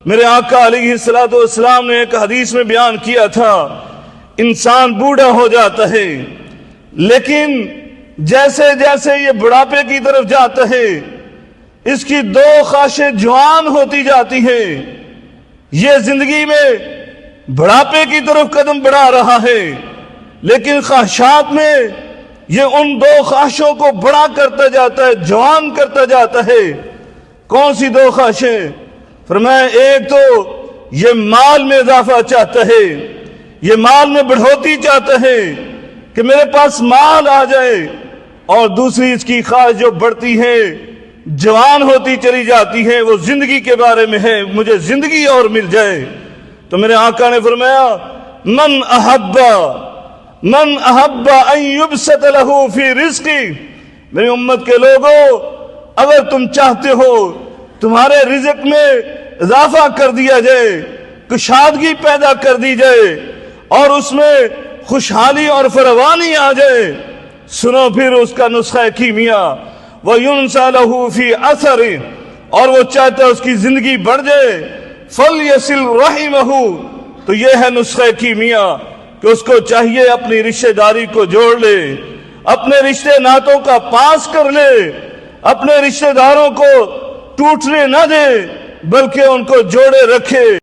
میرے آقا علیہ الصلوۃ والسلام نے ایک حدیث میں بیان کیا تھا، انسان بوڑھا ہو جاتا ہے، لیکن جیسے جیسے یہ بڑھاپے کی طرف جاتا ہے اس کی دو خواہشیں جوان ہوتی جاتی ہیں۔ یہ زندگی میں بڑھاپے کی طرف قدم بڑھا رہا ہے، لیکن خواہشات میں یہ ان دو خواہشوں کو بڑا کرتا جاتا ہے، جوان کرتا جاتا ہے۔ کون سی دو خواہشیں؟ فرمایا ایک تو یہ مال میں اضافہ چاہتا ہے، یہ مال میں بڑھوتی چاہتا ہے کہ میرے پاس مال آ جائے، اور دوسری اس کی خواہش جو بڑھتی ہے، جوان ہوتی چلی جاتی ہے، وہ زندگی کے بارے میں ہے، مجھے زندگی اور مل جائے۔ تو میرے آقا نے فرمایا من احب ان یبسط له فی رزقی، میری امت کے لوگوں، اگر تم چاہتے ہو تمہارے رزق میں اضافہ کر دیا جائے، کشادگی پیدا کر دی جائے، اور اس میں خوشحالی اور فراوانی آ جائے، سنو پھر اس کا نسخہ کیمیا، وَيُنْسَى لَهُ فِي أَثَرٍ، اور وہ چاہتا ہے اس کی زندگی بڑھ جائے، فَلْيَصِلْ رَحِمَهُ، تو یہ ہے نسخہ کیمیا کہ اس کو چاہیے اپنی رشتہ داری کو جوڑ لے، اپنے رشتہ ناتوں کا پاس کر لے، اپنے رشتہ داروں کو ٹوٹنے نہ دے بلکہ ان کو جوڑے رکھے۔